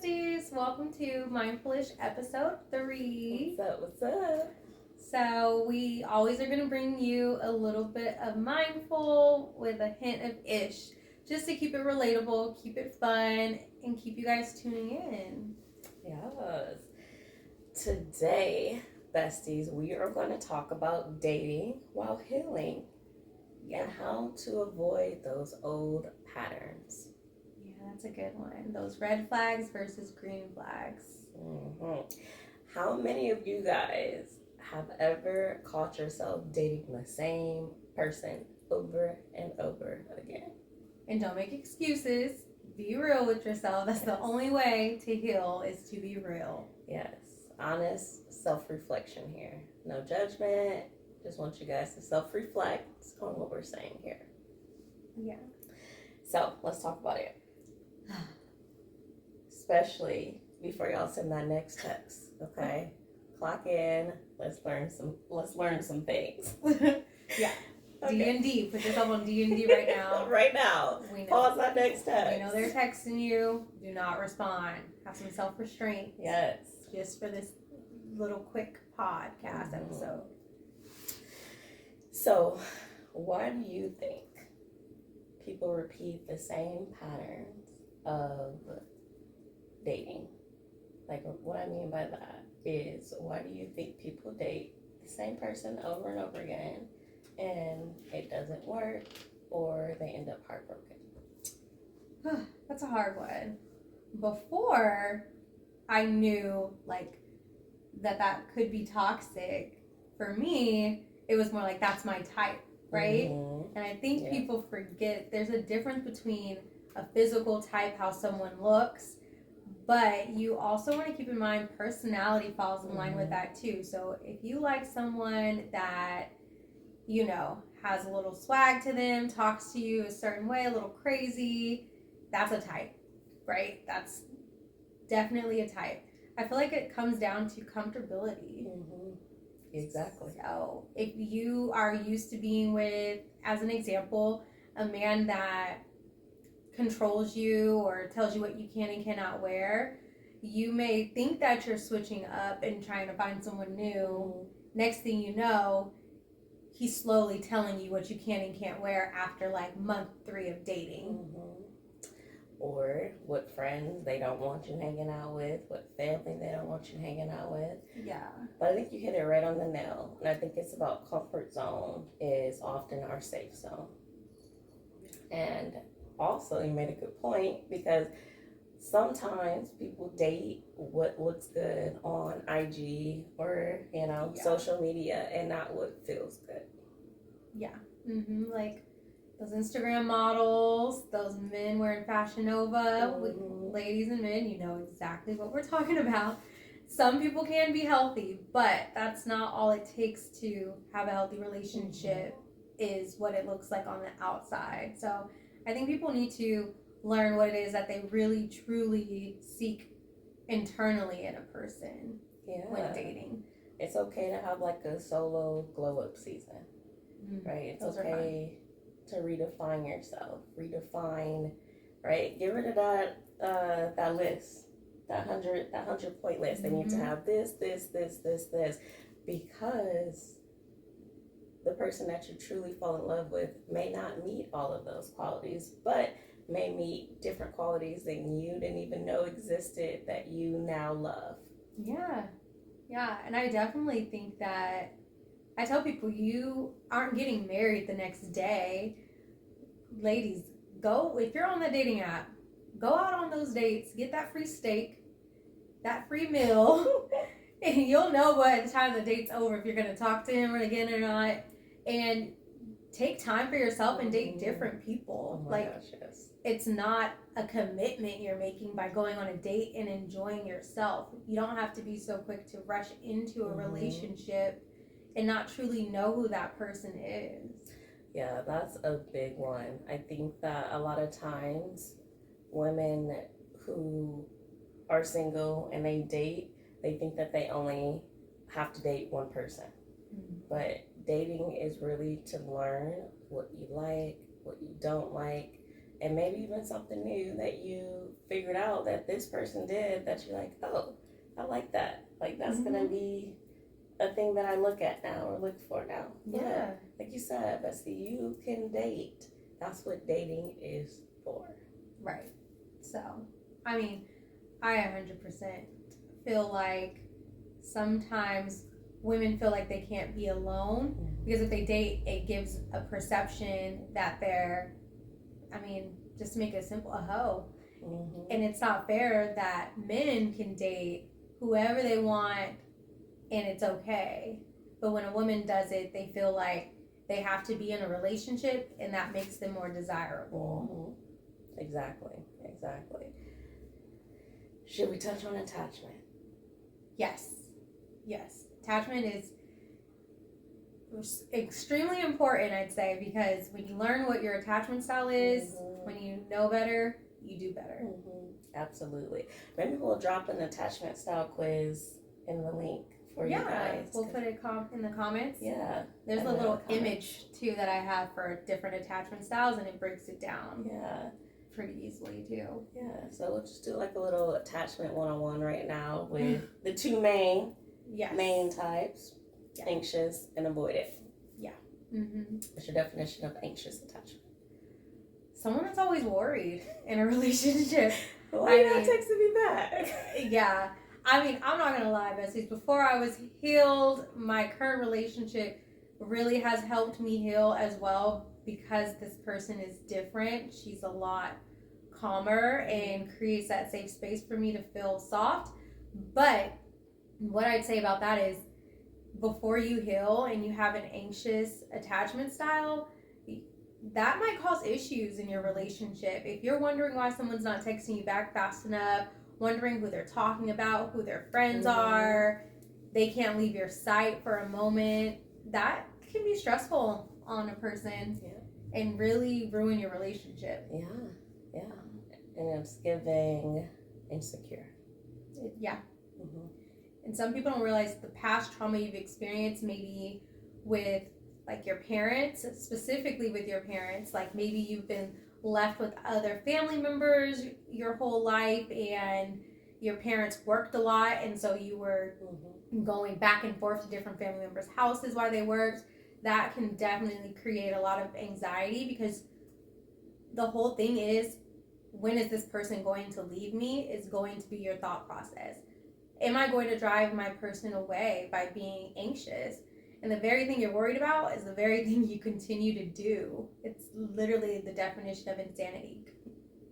besties, welcome to Mindfulish episode 3. What's up? So we always are going to bring you a little bit of mindful with a hint of ish, just to keep it relatable, keep it fun, and keep you guys tuning in. Yes. Today, besties, we are going to talk about dating while healing and how to avoid those old patterns. Yeah, that's a good one. Those red flags versus green flags. Mm-hmm. How many of you guys have ever caught yourself dating the same person over and over again? And don't make excuses. Be real with yourself. That's the only way to heal, is to be real. Yes. Honest self-reflection here. No judgment. Just want you guys to self-reflect on what we're saying here. Yeah. So let's talk about it. Especially before y'all send that next text. Okay. Clock in. Let's learn some things. Yeah. Okay. D&D. Put yourself on D&D right now. Right now. We know. Pause that next text. We know they're texting you. Do not respond. Have some self-restraint. Yes. Just for this little quick podcast episode. So, why do you think people repeat the same patterns of dating? Like, what I mean by that is, why do you think people date the same person over and over again and it doesn't work, or they end up heartbroken? That's a hard one. Before I knew like that could be toxic, for me, it was more like that's my type, right? Mm-hmm. And I think people forget there's a difference between a physical type, how someone looks, but you also want to keep in mind personality falls in line with that too. So if you like someone that, you know, has a little swag to them, talks to you a certain way, a little crazy, that's a type, right? That's definitely a type. I feel like it comes down to comfortability. Mm-hmm. Exactly. So if you are used to being with, as an example, a man that controls you or tells you what you can and cannot wear, you may think that you're switching up and trying to find someone new. Next thing you know, he's slowly telling you what you can and can't wear after like month 3 of dating. Mm-hmm. Or what friends they don't want you hanging out with, what family they don't want you hanging out with. Yeah. But I think you hit it right on the nail. And I think it's about comfort zone is often our safe zone. And also you made a good point, because sometimes people date what looks good on IG or, social media and not what feels good. Yeah. Mm-hmm. Like those Instagram models, those men wearing Fashion Nova, ladies and men, you know exactly what we're talking about. Some people can be healthy, but that's not all it takes to have a healthy relationship, is what it looks like on the outside. So I think people need to learn what it is that they really, truly seek internally in a person when dating. It's okay to have like a solo glow up season, right? It's okay to redefine yourself, right? Get rid of that list, that 100 point list. They need to have this, because the person that you truly fall in love with may not meet all of those qualities, but may meet different qualities that you didn't even know existed that you now love. Yeah, and I definitely think that I tell people, you aren't getting married the next day. Ladies, go, if you're on the dating app, go out on those dates, get that free steak, that free meal, and you'll know by the time the date's over if you're going to talk to him again or not. And take time for yourself and date different people. Oh my gosh, yes. It's not a commitment you're making by going on a date and enjoying yourself. You don't have to be so quick to rush into a relationship and not truly know who that person is. Yeah, that's a big one. I think that a lot of times women who are single and they date, they think that they only have to date one person. But dating is really to learn what you like, what you don't like, And maybe even something new that you figured out that this person did that you're like, oh, I like that. Like, that's going to be a thing that I look at now or look for now. Yeah. Like you said, Bestie, you can date. That's what dating is for. Right. So, I mean, I 100% feel like sometimes women feel like they can't be alone because if they date, it gives a perception that they're, just to make it simple, a hoe. And it's not fair that men can date whoever they want and it's okay. But when a woman does it, they feel like they have to be in a relationship and that makes them more desirable. Exactly. Should we touch on attachment? Yes. Attachment is extremely important, I'd say, because when you learn what your attachment style is, when you know better, you do better. Absolutely. Maybe we'll drop an attachment style quiz in the link for you guys. We'll put it in the comments. Yeah. There's a little image, too, that I have for different attachment styles, and it breaks it down. Yeah. Pretty easily, too. Yeah. So we'll just do like a little attachment 101 right now with the two main types, anxious and avoidant. Yeah. What's your definition of anxious attachment? Someone that's always worried in a relationship. Why are you not texting me back? Yeah. I'm not going to lie, besties. Before I was healed, my current relationship really has helped me heal as well because this person is different. She's a lot calmer and creates that safe space for me to feel soft. But what I'd say about that is before you heal and you have an anxious attachment style, that might cause issues in your relationship. If you're wondering why someone's not texting you back fast enough, wondering who they're talking about, who their friends are, they can't leave your sight for a moment, that can be stressful on a person and really ruin your relationship. Yeah. And it's giving insecure. Yeah. And some people don't realize the past trauma you've experienced, maybe with like your parents, specifically with your parents, like maybe you've been left with other family members your whole life and your parents worked a lot and so you were going back and forth to different family members' houses while they worked. That can definitely create a lot of anxiety because the whole thing is, when is this person going to leave me is going to be your thought process. Am I going to drive my person away by being anxious? And the very thing you're worried about is the very thing you continue to do. It's literally the definition of insanity.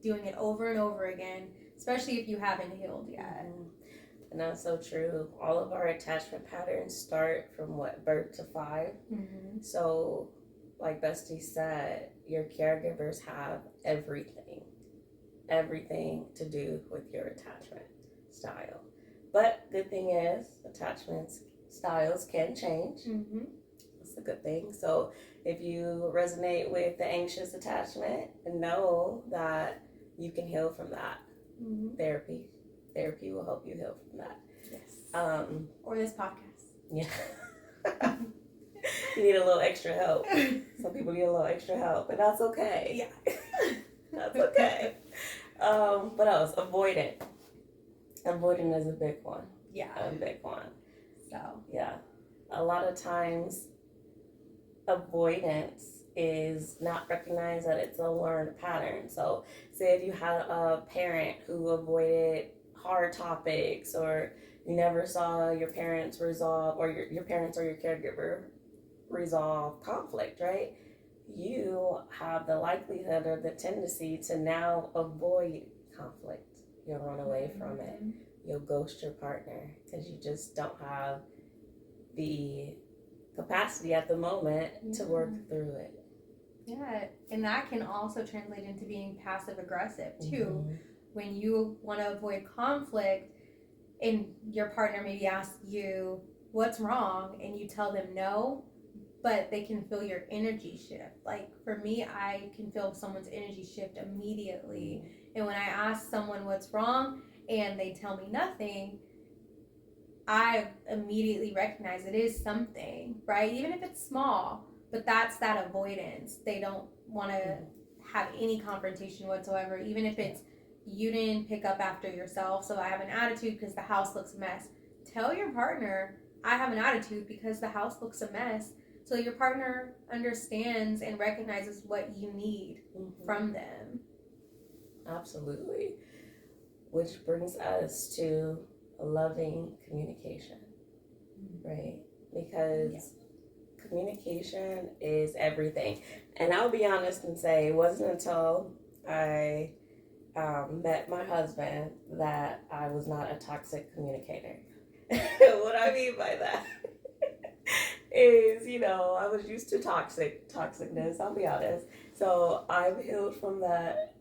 Doing it over and over again, especially if you haven't healed yet. And that's so true. All of our attachment patterns start from birth to 5. So, like Bestie said, your caregivers have everything to do with your attachment style. But good thing is, attachment styles can change. That's a good thing. So if you resonate with the anxious attachment, know that you can heal from that. Therapy will help you heal from that. Yes. Or this podcast. Yeah. You need a little extra help. Some people need a little extra help, and that's okay. Yeah. That's okay. What else? Avoidant. Avoidant is a big one. Yeah. A big one. So. Yeah. A lot of times, avoidance is not recognized that it's a learned pattern. So, say if you had a parent who avoided hard topics, or you never saw your parents resolve, or your parents or your caregiver resolve conflict, right? You have the likelihood or the tendency to now avoid conflict. You'll run away from it. You'll ghost your partner because you just don't have the capacity at the moment to work through it. Yeah, and that can also translate into being passive aggressive too. When you want to avoid conflict and your partner maybe asks you what's wrong and you tell them no, but they can feel your energy shift. Like for me, I can feel someone's energy shift immediately. And when I ask someone what's wrong and they tell me nothing, I immediately recognize it is something, right? Even if it's small, but that's that avoidance. They don't want to have any confrontation whatsoever, even if it's you didn't pick up after yourself, so I have an attitude because the house looks a mess. Tell your partner, I have an attitude because the house looks a mess, so your partner understands and recognizes what you need from them. Absolutely. Which brings us to loving communication, right? Because communication is everything. And I'll be honest and say it wasn't until I met my husband that I was not a toxic communicator. What I mean by that is, I was used to toxicness, I'll be honest. So I've healed from that,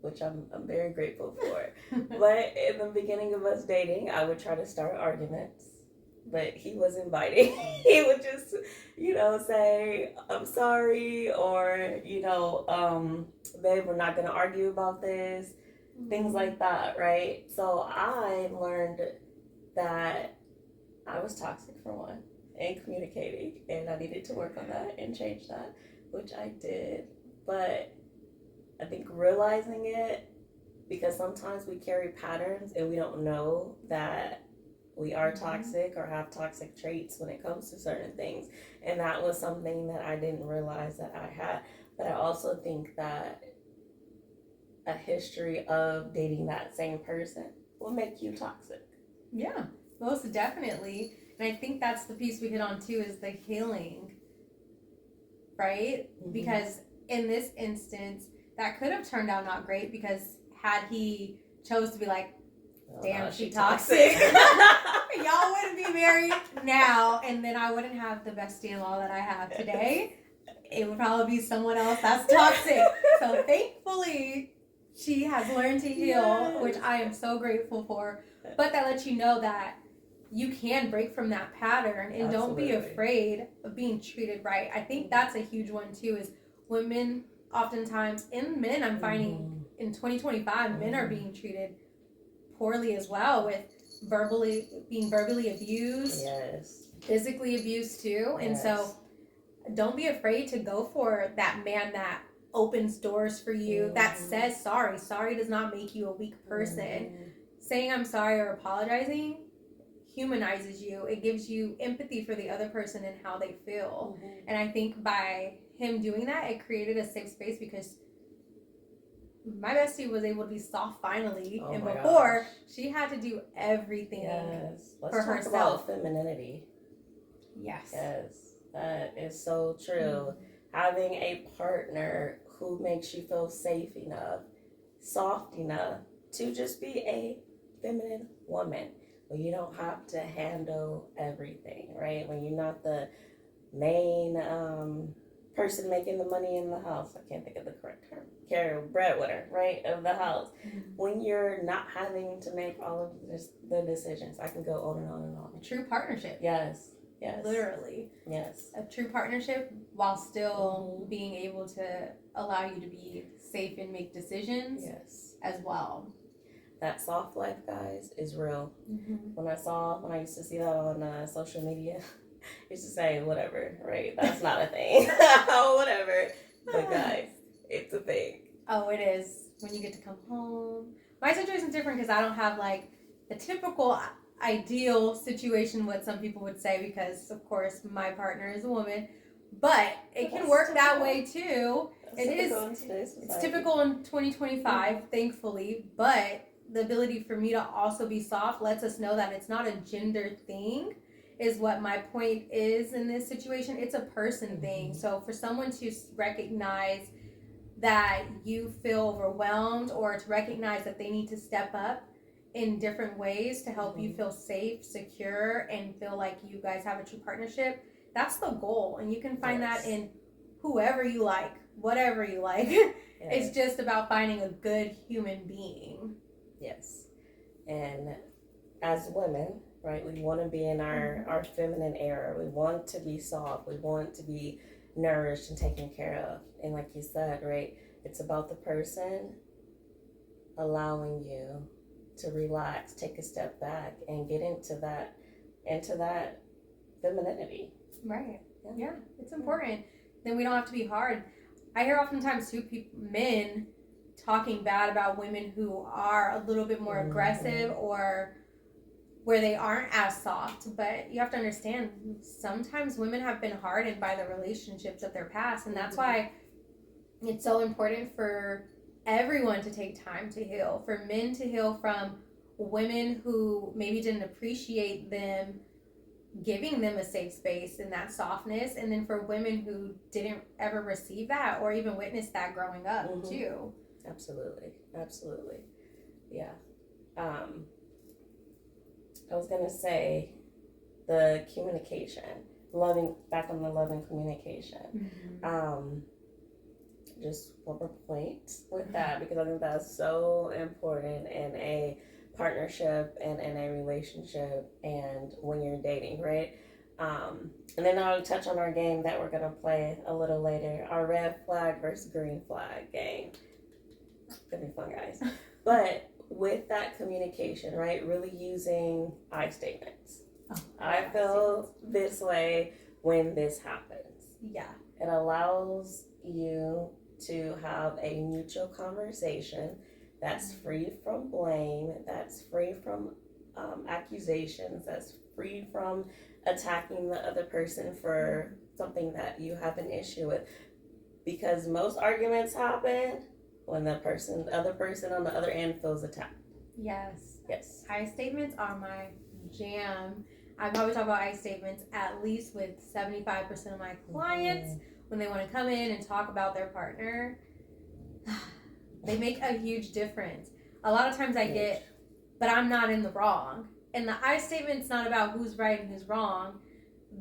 which I'm very grateful for. But in the beginning of us dating, I would try to start arguments, but he wasn't biting. He would just, say, I'm sorry, or, babe, we're not going to argue about this, things like that, right? So I learned that I was toxic for one in communicating, and I needed to work on that and change that, which I did. But I think realizing it, because sometimes we carry patterns and we don't know that we are toxic or have toxic traits when it comes to certain things. And that was something that I didn't realize that I had. But I also think that a history of dating that same person will make you toxic. Yeah, most definitely. And I think that's the piece we hit on too, is the healing, right? Because in this instance, that could have turned out not great, because had he chose to be like, damn, she toxic. Y'all wouldn't be married now, and then I wouldn't have the bestie-in-law that I have today. It would probably be someone else that's toxic. So thankfully, she has learned to heal, which I am so grateful for. But that lets you know that you can break from that pattern, and don't be afraid of being treated right. I think that's a huge one too, is women oftentimes, and men, I'm finding in 2025, men are being treated poorly as well, with being verbally abused, physically abused too. And so don't be afraid to go for that man that opens doors for you, that says sorry. Sorry does not make you a weak person. Saying I'm sorry or apologizing humanizes you. It gives you empathy for the other person and how they feel. And I think by him doing that, it created a safe space, because my bestie was able to be soft finally, and before she had to do everything for herself. Let's talk about femininity. Yes, that is so true. Having a partner who makes you feel safe enough, soft enough to just be a feminine woman, where you don't have to handle everything, right? When you're not the main person making the money in the house. I can't think of the correct term. Breadwinner, right, of the house. When you're not having to make all of the decisions. I can go on and on and on. A true partnership. Yes. Literally. Yes. A true partnership, while still being able to allow you to be safe and make decisions as well. That soft life, guys, is real. When I used to see that on social media, I used to say, whatever, right? That's not a thing. Whatever. But guys, it's a thing. Oh, it is. When you get to come home. My situation's different because I don't have like the typical ideal situation, what some people would say, because of course my partner is a woman. But it can work that way too. It's typical in 2025, thankfully, but the ability for me to also be soft lets us know that it's not a gender thing, is what my point is in this situation. It's a person thing. So for someone to recognize that you feel overwhelmed, or to recognize that they need to step up in different ways to help you feel safe, secure, and feel like you guys have a true partnership, that's the goal. And you can find that in whoever you like, whatever you like. It's just about finding a good human being. Yes. And as women, right, we want to be in our feminine era. We want to be soft. We want to be nourished and taken care of. And like you said, right, it's about the person allowing you to relax, take a step back, and get into that femininity. Right. Yeah, it's important. Then we don't have to be hard. I hear oftentimes too men talking bad about women who are a little bit more aggressive or where they aren't as soft. But you have to understand, sometimes women have been hardened by the relationships of their past, and that's why it's so important for everyone to take time to heal, for men to heal from women who maybe didn't appreciate them giving them a safe space and that softness, and then for women who didn't ever receive that or even witness that growing up too. Absolutely. Yeah. I was gonna say the communication, back on the loving communication. Just one more point with that, because I think that's so important in a partnership and in a relationship and when you're dating, right? And then I'll touch on our game that we're gonna play a little later, our red flag versus green flag game. It's gonna be fun, guys. But with that communication, right, really using I statements. I feel this way when this happens. Yeah. It allows you to have a mutual conversation that's free from blame, that's free from accusations, that's free from attacking the other person for something that you have an issue with. Because most arguments happen when the other person on the other end feels attacked. Yes. I statements are my jam. I probably talk about I statements at least with 75% of my clients when they want to come in and talk about their partner. They make a huge difference. A lot of times I get, but I'm not in the wrong. And the I statement's not about who's right and who's wrong.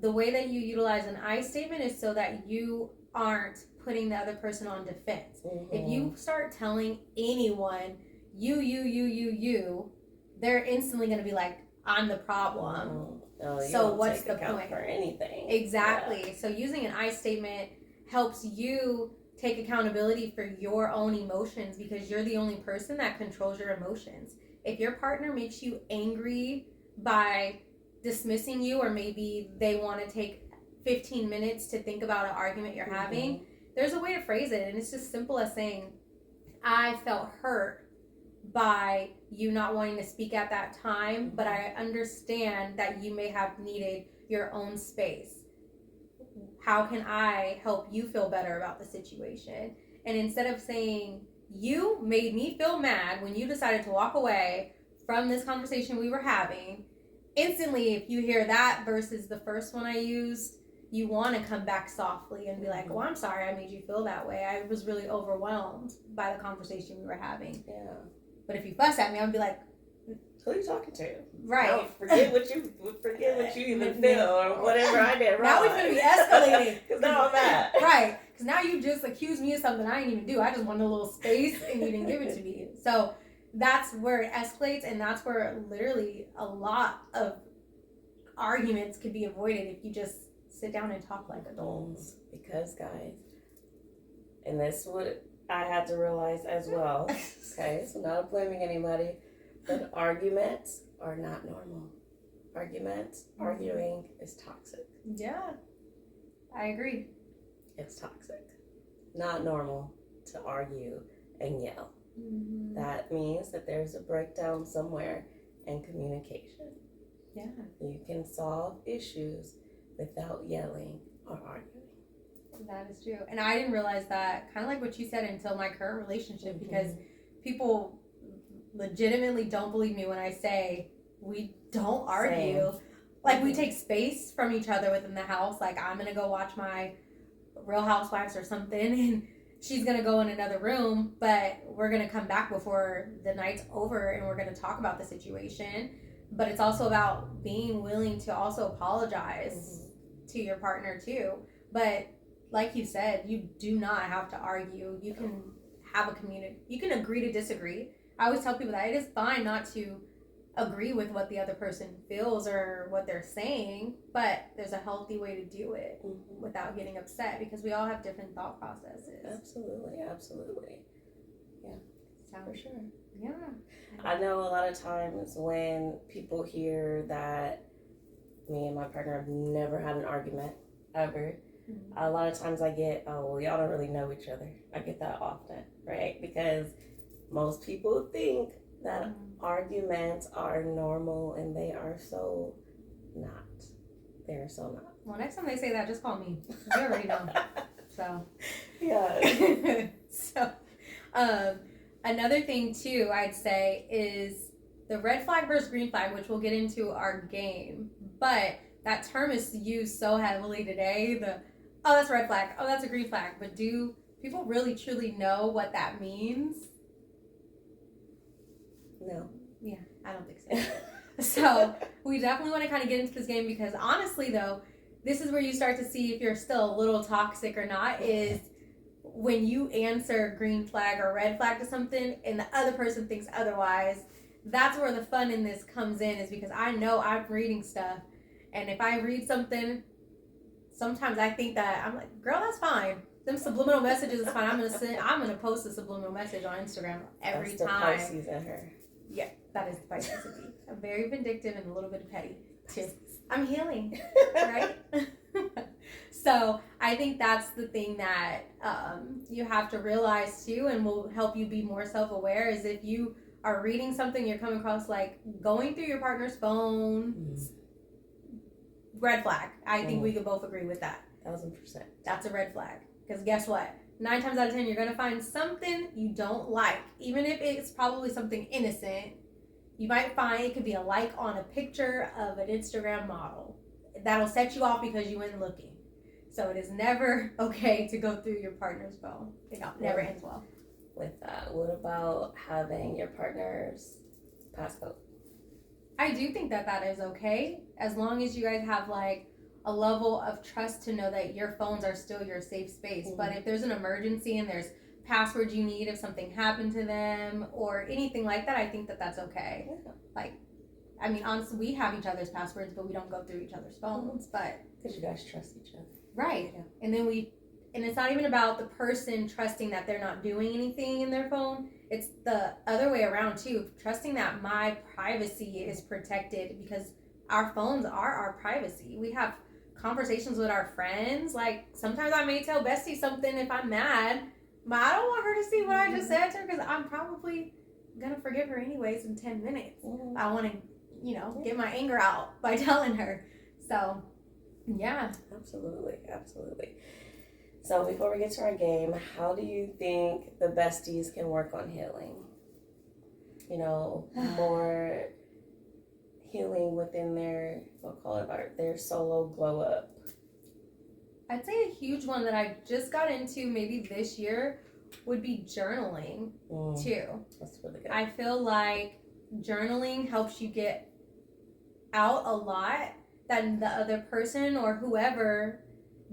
The way that you utilize an I statement is so that you aren't putting the other person on defense. If you start telling anyone, you, they're instantly going to be like, I'm the problem. So what's the point? For anything. Exactly. Yeah. So using an I statement helps you take accountability for your own emotions, because you're the only person that controls your emotions. If your partner makes you angry by dismissing you, or maybe they want to take 15 minutes to think about an argument you're having, there's a way to phrase it, and it's just simple as saying, I felt hurt by you not wanting to speak at that time, but I understand that you may have needed your own space. How can I help you feel better about the situation? And instead of saying, you made me feel mad when you decided to walk away from this conversation we were having, instantly, if you hear that versus the first one I used, you want to come back softly and be like, well, I'm sorry I made you feel that way. I was really overwhelmed by the conversation we were having. Yeah. But if you fuss at me, I'll be like, who are you talking to? Right. No, forget what you even feel or whatever I did wrong. Now we're going to be escalating. Because now I'm mad. Right. Because now you just accused me of something I didn't even do. I just wanted a little space and you didn't give it to me. So that's where it escalates, and that's where literally a lot of arguments could be avoided if you just sit down and talk like adults. Because, guys, and that's what I had to realize as well. Okay, so not blaming anybody, but arguments are not normal. Arguing is toxic. Yeah, I agree. It's toxic. Not normal to argue and yell. That means that there's a breakdown somewhere in communication. Yeah. You can solve issues without yelling or arguing. That is true. And I didn't realize that, kind of like what you said, until my current relationship, because people legitimately don't believe me when I say we don't argue. Same. Like, we take space from each other within the house. Like, I'm going to go watch my Real Housewives or something, and she's going to go in another room, but we're going to come back before the night's over, and we're going to talk about the situation. But it's also about being willing to also apologize to your partner, too. But like you said, you do not have to argue. You can have a community. You can agree to disagree. I always tell people that it is fine not to agree with what the other person feels or what they're saying, but there's a healthy way to do it without getting upset, because we all have different thought processes. Absolutely. Yeah, for sure. Yeah. I know a lot of times when people hear that me and my partner have never had an argument, ever, A lot of times I get, oh, well, y'all don't really know each other. I get that often, right? Because most people think that arguments are normal, and they are so not. They are so not. Well, next time they say that, just call me. You already know. So. Yeah. So, another thing too, I'd say is the red flag versus green flag, which we'll get into our game. But that term is used so heavily today. Oh, that's a red flag. Oh, that's a green flag. But do people really truly know what that means? No. Yeah, I don't think so. So we definitely want to kind of get into this game, because honestly, though, this is where you start to see if you're still a little toxic or not, is when you answer green flag or red flag to something and the other person thinks otherwise. That's where the fun in this comes in, is because I know I'm reading stuff, and if I read something, sometimes I think that I'm like, girl, that's fine. Them subliminal messages is fine. I'm gonna post a subliminal message on Instagram every That's the time. Pisces in her. Yeah, that is the Pisces in me. I'm very vindictive and a little bit petty too. I'm healing, right? So I think that's the thing that you have to realize too, and will help you be more self-aware, is if you are reading something you're coming across, like going through your partner's phone, red flag. I think we could both agree with that. 1000%. That's a red flag. Because guess what? 9 times out of 10, you're going to find something you don't like. Even if it's probably something innocent, you might find it could be a like on a picture of an Instagram model. That'll set you off because you went looking. So it is never okay to go through your partner's phone. It never ends well. With that, what about having your partner's passcode? I do think that is okay, as long as you guys have like a level of trust to know that your phones are still your safe space. But if there's an emergency and there's passwords you need if something happened to them or anything like that, I think that's okay. Yeah. Like, I mean, honestly, we have each other's passwords, but we don't go through each other's phones. But because you guys trust each other, right? Yeah. And it's not even about the person trusting that they're not doing anything in their phone. It's the other way around too, trusting that my privacy is protected, because our phones are our privacy. We have conversations with our friends. Like, sometimes I may tell Bestie something if I'm mad, but I don't want her to see what I just said to her, because I'm probably gonna forgive her anyways in 10 minutes. I want to, get my anger out by telling her. So, yeah. Absolutely. So before we get to our game, how do you think the besties can work on healing? More healing within their, their solo glow up. I'd say a huge one that I just got into maybe this year would be journaling too. That's really good. I feel like journaling helps you get out a lot that the other person or whoever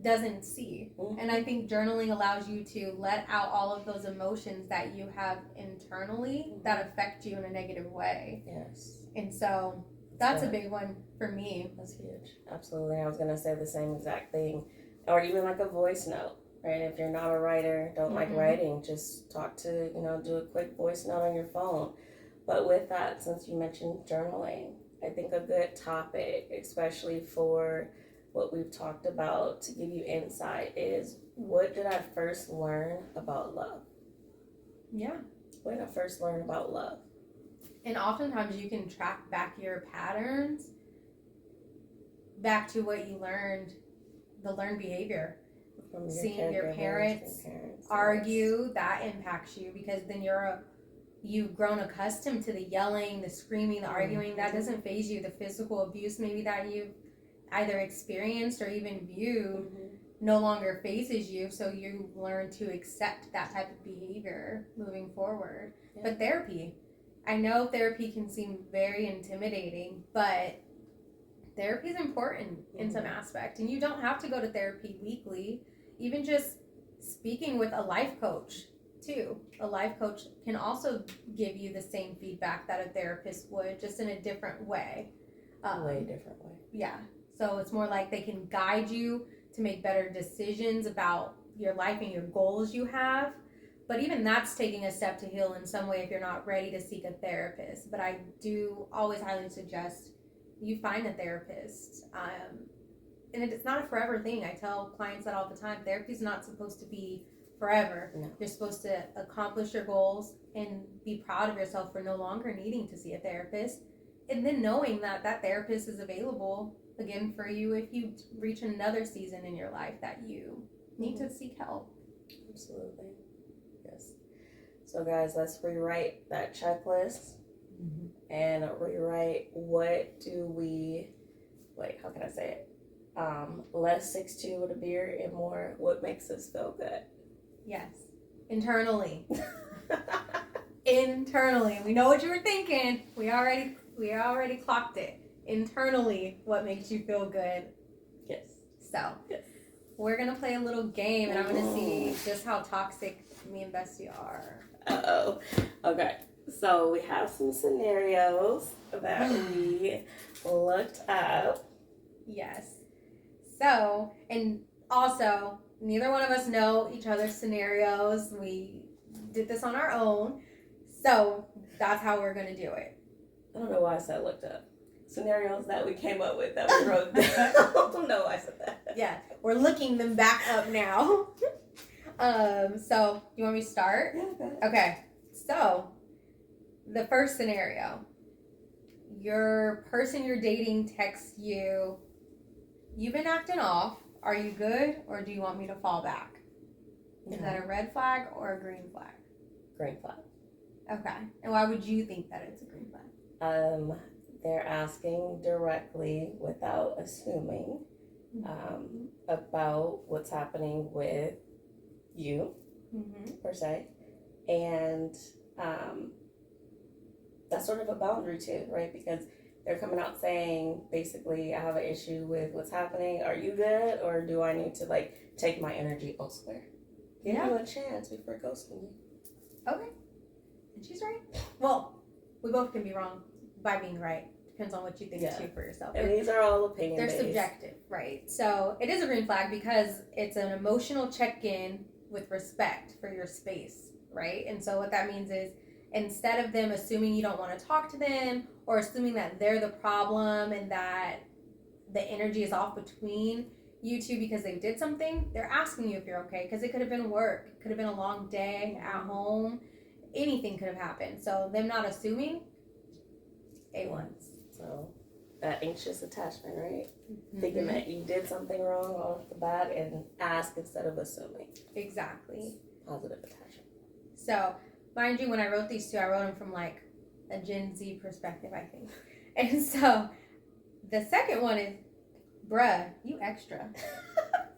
doesn't see. And I think journaling allows you to let out all of those emotions that you have internally that affect you in a negative way. Yes. And so that's a big one for me. That's huge. Absolutely. I was going to say the same exact thing. Or even like a voice note, right? If you're not a writer, don't like writing, just talk to, do a quick voice note on your phone. But with that, since you mentioned journaling, I think a good topic, especially for what we've talked about, to give you insight, is what did I first learn about love? Yeah. What did I first learn about love? And oftentimes you can track back your patterns back to what you learned, the learned behavior. From seeing your parents argue, that impacts you, because then you've grown accustomed to the yelling, the screaming, the arguing. That doesn't faze you. The physical abuse maybe that you've either experienced or even viewed no longer phases you, so you learn to accept that type of behavior moving forward. But therapy, I know therapy can seem very intimidating, but therapy is important in some aspect, and you don't have to go to therapy weekly. Even just speaking with a life coach too. A life coach can also give you the same feedback that a therapist would, just in a different way. Way different way. Yeah. So it's more like they can guide you to make better decisions about your life and your goals you have. But even that's taking a step to heal in some way if you're not ready to seek a therapist. But I do always highly suggest you find a therapist. and it's not a forever thing. I tell clients that all the time. Therapy is not supposed to be forever. No. You're supposed to accomplish your goals and be proud of yourself for no longer needing to see a therapist, and then knowing that that therapist is available again for you if you reach another season in your life that you need to seek help. Absolutely. Yes. So guys, let's rewrite that checklist and rewrite how can I say it? Less 6'2" with a beard and more what makes us feel good. Yes. Internally. Internally. We know what you were thinking. We already clocked it. Internally, what makes you feel good. Yes. So, we're going to play a little game, and I'm going to see just how toxic me and Bessie are. Uh-oh. Okay. So, we have some scenarios that we looked up. Yes. So, and also, neither one of us know each other's scenarios. We did this on our own. So, that's how we're going to do it. I don't know why I said looked up. Scenarios that we came up with that we wrote down. I don't know why I said that. Yeah, we're looking them back up now. So, you want me to start? Yeah, Okay. So, the first scenario. Your person you're dating texts you, "You've been acting off. Are you good, or do you want me to fall back?" Is that a red flag or a green flag? Green flag. Okay. And why would you think that it's a green flag? They're asking directly without assuming about what's happening with you, per se. And that's sort of a boundary too, right? Because they're coming out saying, basically, I have an issue with what's happening. Are you good? Or do I need to, take my energy elsewhere? Give you a chance before ghosting you. Okay. And she's right. Well, we both can be wrong by being right. Depends on what you think too for yourself. And these are all opinion They're based. subjective, right? So it is a green flag because it's an emotional check-in with respect for your space, right? And so what that means is, instead of them assuming you don't want to talk to them or assuming that they're the problem and that the energy is off between you two because they did something, they're asking you if you're okay, because it could have been work, it could have been a long day at home, anything could have happened. So them not assuming, A1s. So that anxious attachment, right? Thinking that you did something wrong off the bat and ask instead of assuming. Exactly. Positive attachment. So, mind you, when I wrote these two, I wrote them from a Gen Z perspective, I think. And so, the second one is, bruh, you extra.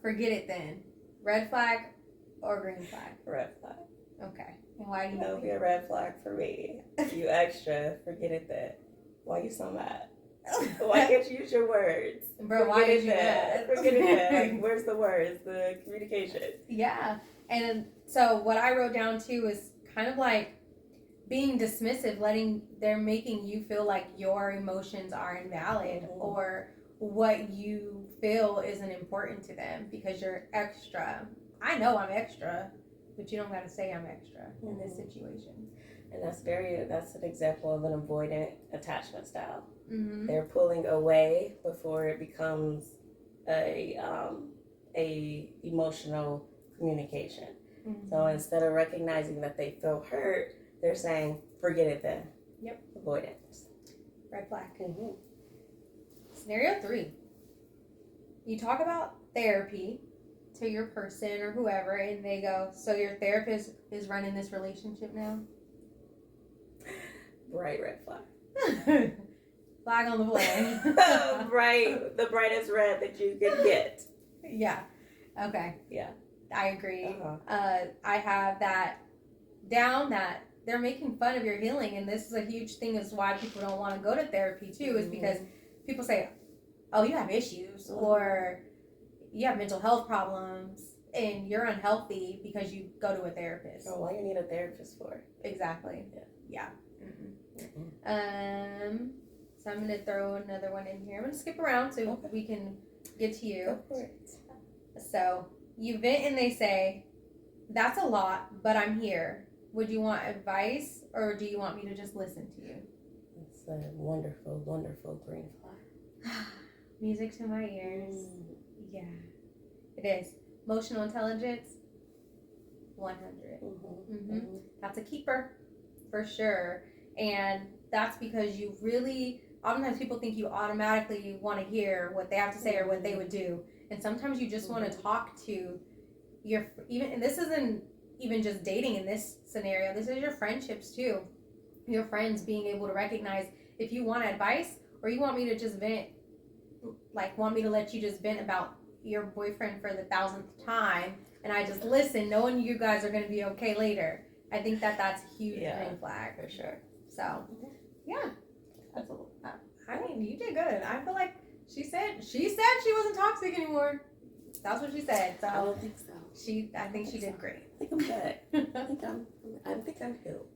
Forget it then. Red flag or green flag? Red flag. Okay. And why do you That'll think? be a red flag for me. You extra. Forget it then. Why you so mad? Why can't you use your words? Bro, why is you mad? Forget it then. Where's the words? The communication. Yeah. And so what I wrote down too is kind of being dismissive, they're making you feel like your emotions are invalid or what you feel isn't important to them because you're extra. I know I'm extra, but you don't got to say I'm extra in this situation. And that's an example of an avoidant attachment style. They're pulling away before it becomes a emotional communication. So instead of recognizing that they feel hurt, they're saying, forget it then. Yep. Avoidance. Red flag. Scenario 3. You talk about therapy to your person or whoever, and they go, so your therapist is running this relationship now? Bright red flag. Flag on the play. The brightest red that you can get. Yeah. Okay. Yeah. I agree. I have that down that they're making fun of your healing, and this is a huge thing is why people don't want to go to therapy too, is because people say, oh, you have issues or you have mental health problems and you're unhealthy because you go to a therapist. Oh, why you need a therapist for? Exactly. Yeah. So I'm going to throw another one in here. I'm going to skip around so we can get to you. Go for it. So you vent and they say, that's a lot, but I'm here. Would you want advice or do you want me to just listen to you? It's a wonderful, wonderful green flag. Music to my ears. Yeah, it is. Emotional intelligence, 100. That's a keeper, for sure. And that's because you really, oftentimes people think you automatically want to hear what they have to say or what they would do. And sometimes you just want to talk to your, even, and this isn't even just dating in this scenario, this is your friendships too. Your friends being able to recognize if you want advice or you want me to just vent, like want me to let you just vent about your boyfriend for the 1,000th time, and I just listen, knowing you guys are going to be okay later. I think that's a huge green flag. For sure. So, yeah. That's I mean, you did good. I feel like she said she wasn't toxic anymore. That's what she said. So I don't think so. I think she did great. I think I'm good. I think I'm healed.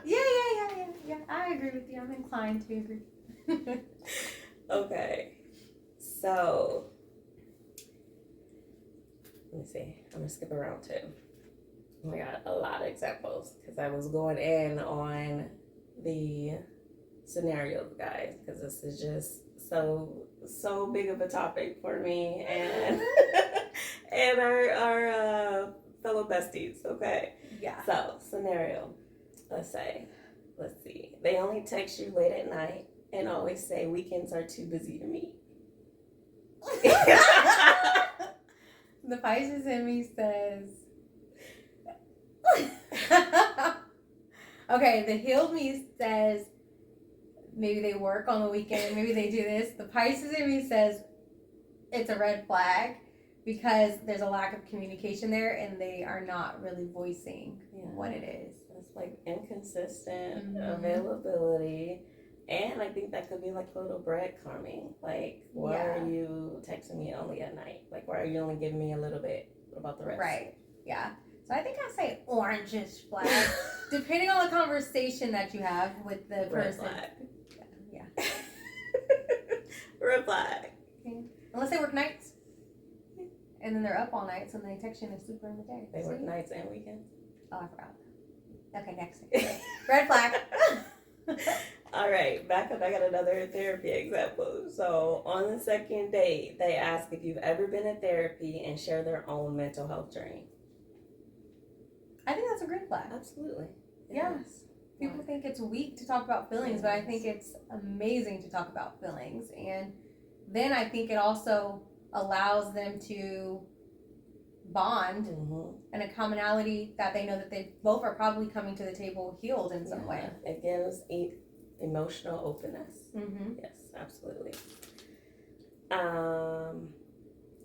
Yeah. I agree with you. I'm inclined to agree. Okay. So, let me see. I'm going to skip around too. We got a lot of examples because I was going in on the scenarios, guys, because this is just so big of a topic for me and and our fellow besties. Okay. Yeah. So, scenario. Let's see. They only text you late at night and always say weekends are too busy to meet. The Pisces in me says, okay, the healed me says maybe they work on the weekend, maybe they do this. The Pisces in me says it's a red flag because there's a lack of communication there and they are not really voicing what it is. It's like inconsistent availability. And I think that could be like a little breadcrumbing. Like, why are you texting me only at night? Like, why are you only giving me a little bit? What about the rest? Right. Yeah. So I think I say orangish flag, depending on the conversation that you have with the person. Flag. Yeah. Red flag. Okay. Unless they work nights. And then they're up all night, so then they text you and they sleep during the day. They work nights and weekends? Oh, I forgot. Okay, next. Red flag. All right, back up. I got another therapy example. So, on the second date, they ask if you've ever been in therapy and share their own mental health journey. I think that's a green flag. Absolutely. Yes. People think it's weak to talk about feelings, but I think it's amazing to talk about feelings. And then I think it also allows them to bond and a commonality that they know that they both are probably coming to the table healed in some way. It gives emotional openness. Yes, absolutely.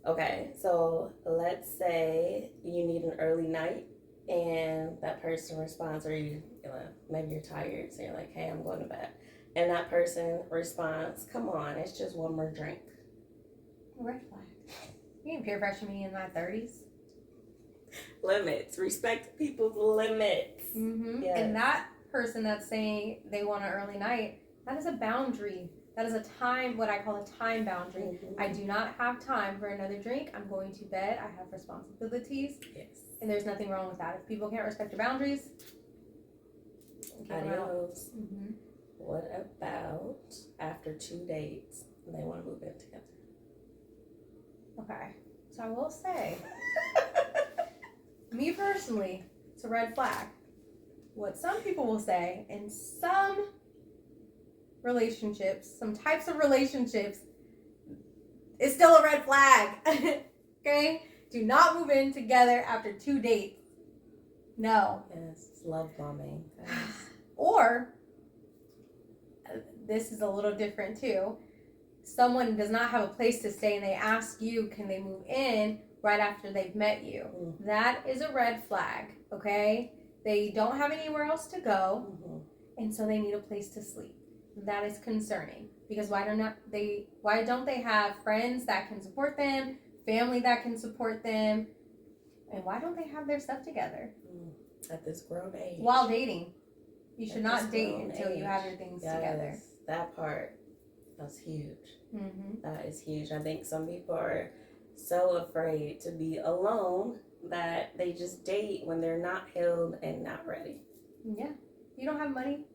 Okay, so let's say you need an early night and that person responds, or maybe you're tired, so you're like, hey, I'm going to bed. And that person responds, come on, it's just one more drink. Red flag. You can peer pressure me in my 30s. Limits. Respect people's limits. Yes. And that person that's saying they want an early night, that is a boundary. That is a time, what I call a time boundary. I do not have time for another drink. I'm going to bed. I have responsibilities. Yes. And there's nothing wrong with that. If people can't respect your boundaries, adios. What about after 2 dates, they want to move in together? Okay. So I will say, me personally, it's a red flag. What some people will say in some relationships, some types of relationships, it's still a red flag. Okay? Do not move in together after 2 dates. No. Yes, it's love bombing. Or, this is a little different too. Someone does not have a place to stay and they ask you, can they move in right after they've met you? That is a red flag, okay? They don't have anywhere else to go, and so they need a place to sleep. That is concerning because why don't they have friends that can support them, family that can support them, and why don't they have their stuff together? At this grown age. While dating. You should not date until you have your things together. That part. That's huge. That is huge. I think some people are so afraid to be alone that they just date when they're not healed and not ready. Yeah. You don't have money,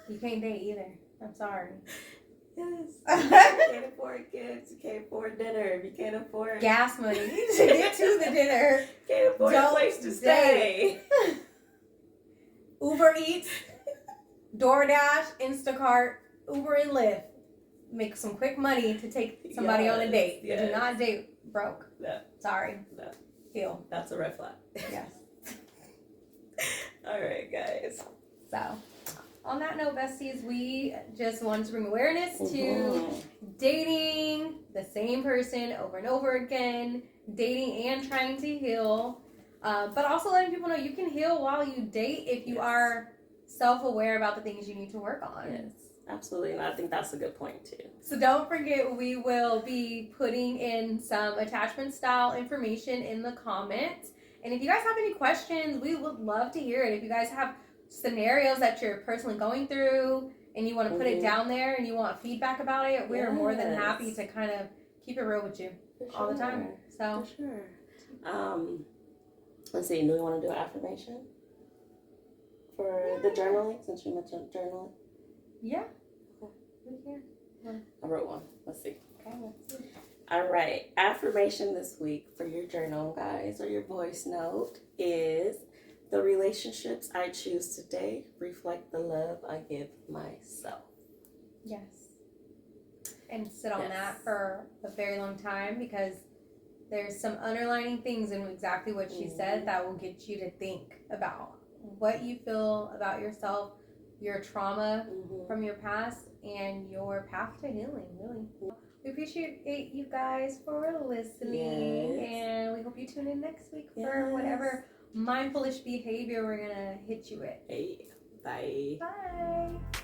you can't date either. I'm sorry. Yes. You can't afford kids. You can't afford dinner. If you can't afford gas money to get to the dinner, can't afford a place to stay. Uber Eats, DoorDash, Instacart, Uber and Lyft. Make some quick money to take somebody on a date. Yes. Do not date broke. No. Sorry. No. Heal. That's a red flag. Yes. All right, guys. So, on that note, besties, we just wanted to bring awareness to dating the same person over and over again, dating and trying to heal, but also letting people know you can heal while you date if you are self-aware about the things you need to work on. Yes, absolutely. And I think that's a good point, too. So don't forget, we will be putting in some attachment style information in the comments. And if you guys have any questions, we would love to hear it. If you guys have scenarios that you're personally going through and you want to put it down there and you want feedback about it, we're more than happy to kind of keep it real with you all the time. So for sure. Let's see, do we want to do an affirmation for the journaling, since you mentioned journaling? Yeah. I wrote one. Let's see. Okay, let's see. All right. Affirmation this week for your journal, guys, or your voice note is: the relationships I choose today reflect the love I give myself. Yes. And sit on that for a very long time, because there's some underlining things in exactly what she said that will get you to think about what you feel about yourself, your trauma from your past, and your path to healing, really. We appreciate you guys for listening, and we hope you tune in next week for whatever mindfulish behavior we're going to hit you with. Hey, bye. Bye.